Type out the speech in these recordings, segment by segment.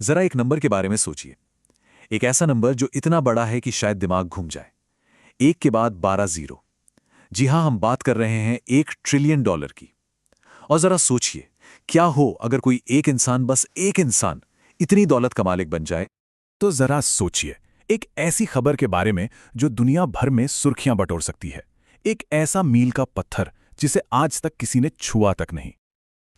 जरा एक नंबर के बारे में सोचिए। एक ऐसा नंबर जो इतना बड़ा है कि शायद दिमाग घूम जाए। एक के बाद 12 जीरो। जी हां, हम बात कर रहे हैं $1 ट्रिलियन की। और जरा सोचिए, क्या हो अगर कोई एक इंसान, बस एक इंसान, इतनी दौलत का मालिक बन जाए। तो जरा सोचिए, एक ऐसी खबर के बारे में जो दुनिया भर में सुर्खियां बटोर सकती है। एक ऐसा मील का पत्थर जिसे आज तक किसी ने छुआ तक नहीं।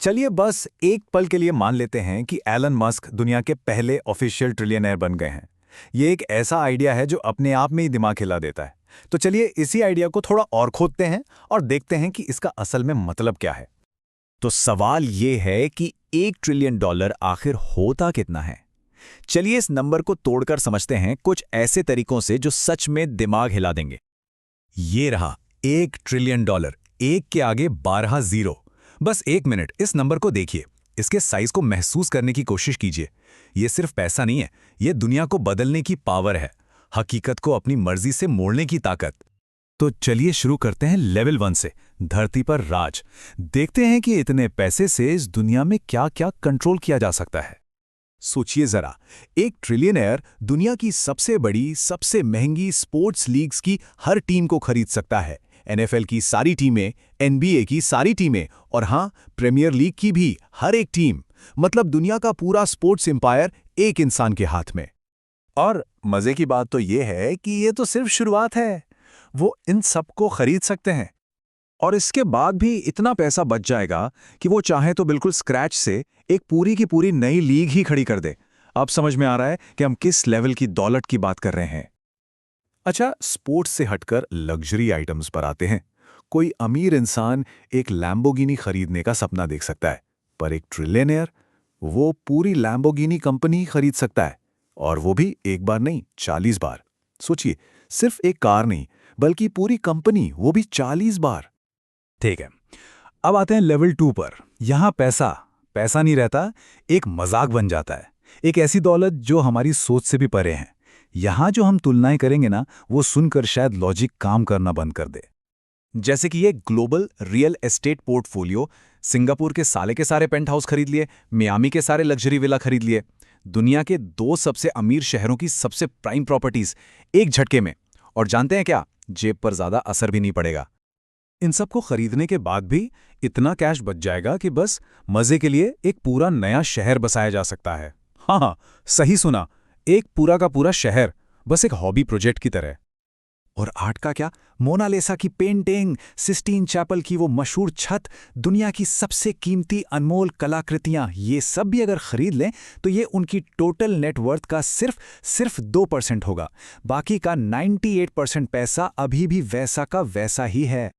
चलिए बस एक पल के लिए मान लेते हैं कि एलन मस्क दुनिया के पहले ऑफिशियल ट्रिलियनेयर बन गए हैं। ये एक ऐसा आइडिया है जो अपने आप में ही दिमाग हिला देता है। तो चलिए इसी आइडिया को थोड़ा और खोदते हैं और देखते हैं कि इसका असल में मतलब क्या है। तो सवाल ये है कि $1 ट्रिलियन आखिर होता कितना है। चलिए इस नंबर को तोड़कर समझते हैं कुछ ऐसे तरीकों से जो सच में दिमाग हिला देंगे। ये रहा $1 ट्रिलियन, एक के आगे 12 जीरो। बस एक मिनट इस नंबर को देखिए, इसके साइज को महसूस करने की कोशिश कीजिए। ये सिर्फ पैसा नहीं है, ये दुनिया को बदलने की पावर है, हकीकत को अपनी मर्जी से मोड़ने की ताकत। तो चलिए शुरू करते हैं लेवल 1 से, धरती पर राज। देखते हैं कि इतने पैसे से इस दुनिया में क्या क्या कंट्रोल किया जा सकता है। सोचिए जरा, एक ट्रिलियनेयर दुनिया की सबसे बड़ी, सबसे महंगी स्पोर्ट्स लीग्स की हर टीम को खरीद सकता है। NFL की सारी टीमें, NBA की सारी टीमें और हाँ, प्रीमियर लीग की भी हर एक टीम। मतलब दुनिया का पूरा स्पोर्ट्स एम्पायर एक इंसान के हाथ में। और मजे की बात तो ये है कि ये तो सिर्फ शुरुआत है। वो इन सबको खरीद सकते हैं और इसके बाद भी इतना पैसा बच जाएगा कि वो चाहे तो बिल्कुल स्क्रैच से एक पूरी की पूरी नई लीग ही खड़ी कर दे। अब समझ में आ रहा है कि हम किस लेवल की दौलत की बात कर रहे हैं। अच्छा, स्पोर्ट्स से हटकर लग्जरी आइटम्स पर आते हैं। कोई अमीर इंसान एक लैम्बोर्गिनी खरीदने का सपना देख सकता है, पर एक ट्रिलियनेयर वो पूरी लैम्बोर्गिनी कंपनी खरीद सकता है, और वो भी एक बार नहीं, 40 बार। सोचिए, सिर्फ एक कार नहीं बल्कि पूरी कंपनी, वो भी 40 बार। ठीक है, अब आते हैं लेवल 2 पर। यहां पैसा पैसा नहीं रहता, एक मजाक बन जाता है। एक ऐसी दौलत जो हमारी सोच से भी परे है। यहां जो हम तुलनाएं करेंगे ना, वो सुनकर शायद लॉजिक काम करना बंद कर दे। जैसे कि ये global real estate portfolio, Singapore के सारे पेंट हाउस खरीद लिए, मियामी के सारे लग्जरी विला खरीद लिए, दुनिया के 2 सबसे अमीर शहरों की सबसे प्राइम प्रॉपर्टीज एक झटके में। और जानते हैं क्या, जेब पर ज्यादा असर भी नहीं पड़ेगा। इन सब को खरीदने के बाद भी इतना कैश बच जाएगा कि बस मजे के लिए एक पूरा नया शहर बसाया जा सकता है। हाँ, सही सुना, एक पूरा का पूरा शहर, बस एक हॉबी प्रोजेक्ट की तरह। और आर्ट का क्या, मोनालिसा की पेंटिंग, सिस्टीन चैपल की वो मशहूर छत, दुनिया की सबसे कीमती अनमोल कलाकृतियां, ये सब भी अगर खरीद लें तो ये उनकी टोटल नेटवर्थ का सिर्फ 2% होगा। बाकी का 98% पैसा अभी भी वैसा का वैसा ही है।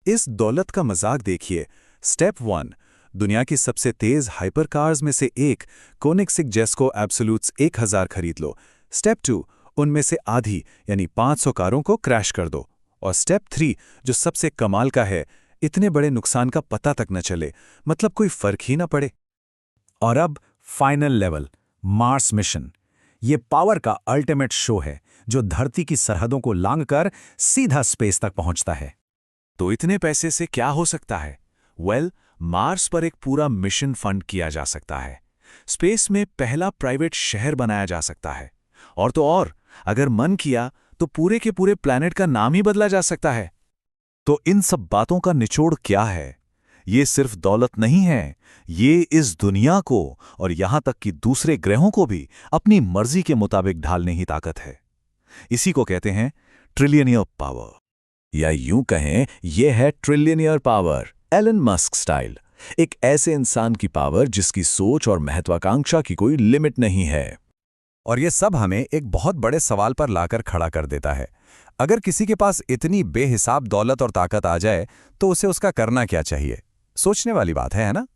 इस दौलत का मजाक देखिए। स्टेप 1, दुनिया की सबसे तेज हाइपर कार्स में से एक कोनिग्सेग जेस्को एब्सोल्यूट्स 1000 खरीद लो। स्टेप 2, उनमें से आधी यानी 500 कारों को क्रैश कर दो। और स्टेप 3, जो सबसे कमाल का है, इतने बड़े नुकसान का पता तक न चले, मतलब कोई फर्क ही ना पड़े। और अब फाइनल लेवल, मार्स मिशन। ये पावर का अल्टीमेट शो है जो धरती की सरहदों को लांघकर सीधा स्पेस तक पहुंचता है। तो इतने पैसे से क्या हो सकता है? मार्स पर एक पूरा मिशन फंड किया जा सकता है। स्पेस में पहला प्राइवेट शहर बनाया जा सकता है। और तो और, अगर मन किया तो पूरे के पूरे प्लैनेट का नाम ही बदला जा सकता है। तो इन सब बातों का निचोड़ क्या है? ये सिर्फ दौलत नहीं है, ये इस दुनिया को और यहां तक कि दूसरे ग्रहों को भी अपनी मर्जी के मुताबिक ढालने की ताकत है। इसी को कहते हैं ट्रिलियनियर पावर, या यूं कहें, यह है trillionaire power, Elon Musk style. एक ऐसे इंसान की पावर जिसकी सोच और महत्वाकांक्षा की कोई लिमिट नहीं है। और ये सब हमें एक बहुत बड़े सवाल पर लाकर खड़ा कर देता है। अगर किसी के पास इतनी बेहिसाब दौलत और ताकत आ जाए तो उसे उसका करना क्या चाहिए? सोचने वाली बात है ना?